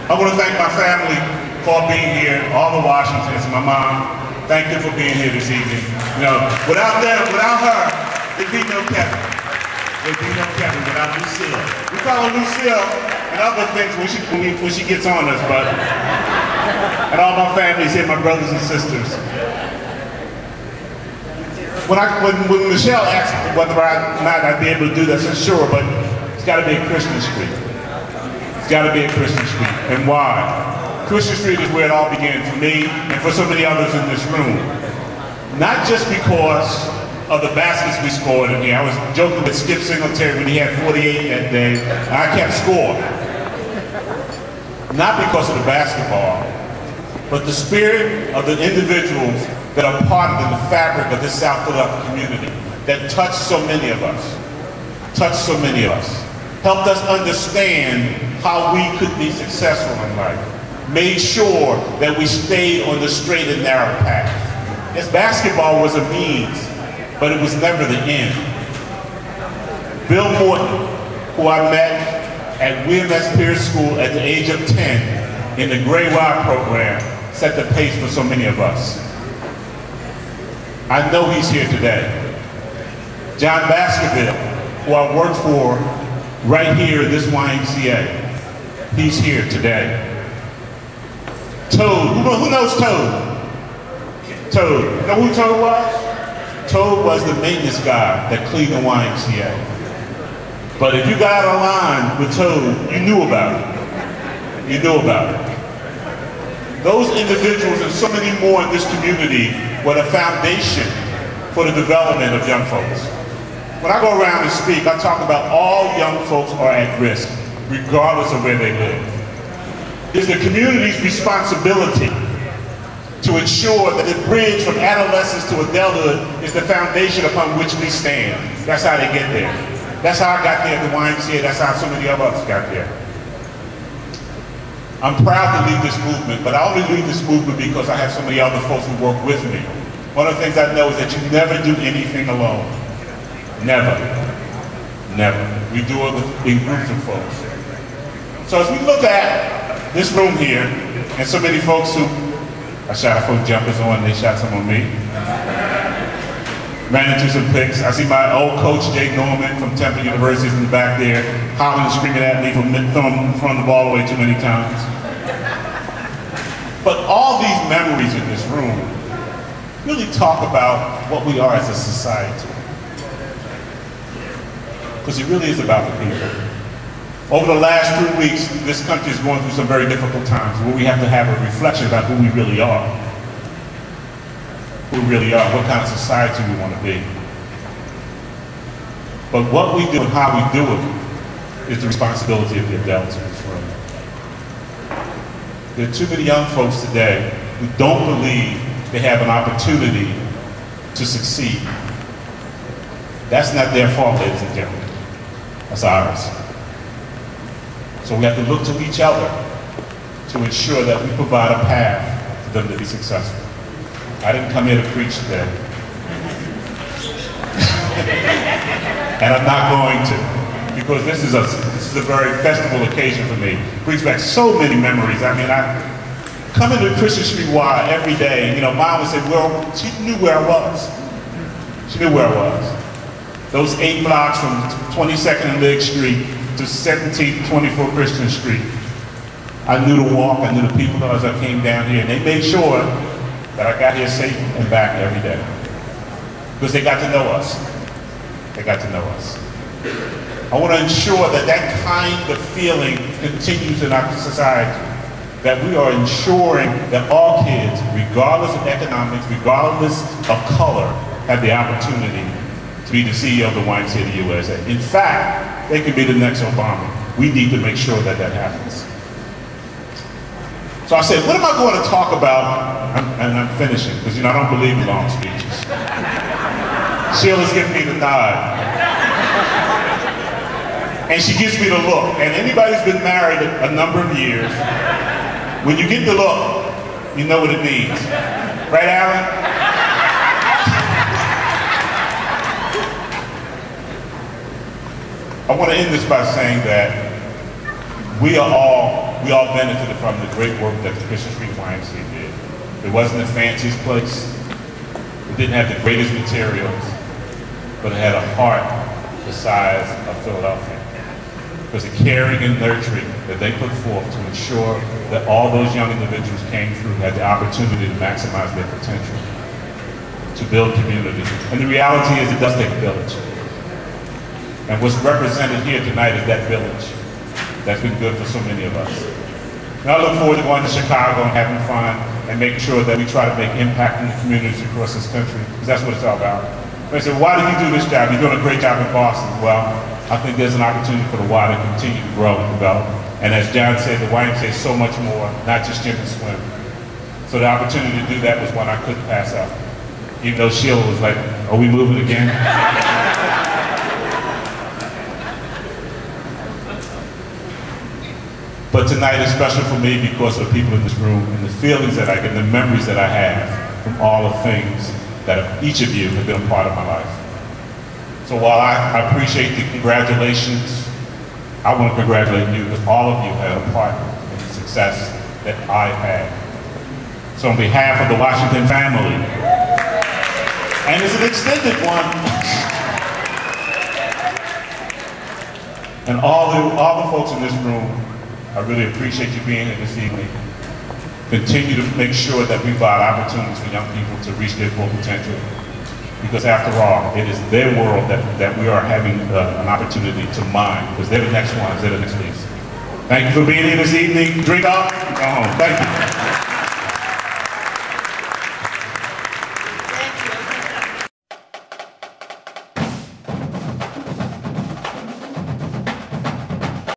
I want to thank my family for being here, all the Washingtons, my mom. Thank you for being here this evening. You know, without them, without her, there'd be no Kevin. There'd be no Kevin without Lucille. We call her Lucille and other things when she gets on us, but and all my families here, my brothers and sisters. When Michelle asked whether or not I'd be able to do this, I said sure, but it's got to be a Christian street. It's got to be a Christian street. And why? Christian Street is where it all began for me and for so many others in this room. Not just because of the baskets we scored in here. I was joking with Skip Singletary when he had 48 that day. I kept score. Not because of the basketball, but the spirit of the individuals that are part of the fabric of this South Philadelphia community that touched so many of us. Touched so many of us. Helped us understand how we could be successful in life. Made sure that we stayed on the straight and narrow path. Yes, basketball was a means, but it was never the end. Bill Morton, who I met at YMCA Pierce School at the age of 10 in the Gray Y program, set the pace for so many of us. I know he's here today. John Baskerville, who I worked for right here in this YMCA, he's here today. Toad, who knows Toad? Toad, you know who Toad was? Toad was the maintenance guy that cleaned the YMCA. But if you got out of line with Toad, you knew about it. You knew about it. Those individuals and so many more in this community were the foundation for the development of young folks. When I go around and speak, I talk about all young folks are at risk, regardless of where they live. It's the community's responsibility to ensure that the bridge from adolescence to adulthood is the foundation upon which we stand. That's how they get there. That's how I got there at the YMCA. That's how so many of us got there. I'm proud to lead this movement, but I only lead this movement because I have so many other folks who work with me. One of the things I know is that you never do anything alone. Never. Never. We do it in groups of folks. So as we look at this room here, and so many folks who, I shot a few jumpers on, they shot some on me. Ran into some pics. I see my old coach, Jake Norman from Temple University in the back there, hollering and screaming at me for throwing the ball away too many times. But all these memories in this room really talk about what we are as a society. Because it really is about the people. Over the last 3 weeks, this country is going through some very difficult times where we have to have a reflection about who we really are. Who we really are, what kind of society we want to be. But what we do and how we do it is the responsibility of the adults in this room. There are too many young folks today who don't believe they have an opportunity to succeed. That's not their fault, ladies and gentlemen. That's ours. So we have to look to each other to ensure that we provide a path for them to be successful. I didn't come here to preach today. And I'm not going to, because this is a very festival occasion for me. It brings back so many memories. I mean, I come into Christian Street Y every day. You know, Mom would say, well, she knew where I was. She knew where I was. Those 8 blocks from 22nd and Lake Street to 17th, 24th Christian Street. I knew the walk, I knew the people as I came down here, and they made sure that I got here safe and back every day. Because they got to know us. They got to know us. I want to ensure that that kind of feeling continues in our society. That we are ensuring that all kids, regardless of economics, regardless of color, have the opportunity to be the CEO of the YMCA of the USA. In fact, they could be the next Obama. We need to make sure that that happens. So I said, what am I going to talk about? And I'm finishing, because you know, I don't believe in long speeches. Sheila's giving me the nod. And she gives me the look. And anybody who's been married a number of years, when you get the look, you know what it means. Right, Alan? I want to end this by saying that we are all we all benefited from the great work that the Christian Street YMCA did. It wasn't the fanciest place. It didn't have the greatest materials, but it had a heart the size of Philadelphia. It was the caring and nurturing that they put forth to ensure that all those young individuals came through, had the opportunity to maximize their potential, to build community. And the reality is it does take a village. And what's represented here tonight is that village that's been good for so many of us. And I look forward to going to Chicago and having fun and making sure that we try to make impact in the communities across this country, because that's what it's all about. They say, why did you do this job? You're doing a great job in Boston. Well, I think there's an opportunity for the Y to continue to grow and develop. And as John said, the YMCA is so much more, not just gym and swim. So the opportunity to do that was one I couldn't pass up. Even though Sheila was like, are we moving again? But tonight is special for me because of the people in this room and the feelings that I get, the memories that I have from all the things that each of you have been a part of my life. So while I appreciate the congratulations, I want to congratulate you because all of you had a part in the success that I've had. So on behalf of the Washington family, and it's an extended one, and all the folks in this room, I really appreciate you being here this evening. Continue to make sure that we provide opportunities for young people to reach their full potential. Because after all, it is their world that we are having an opportunity to mine, because they're the next ones, they're the next leaders. Thank you for being here this evening. Drink up, go home. Thank you.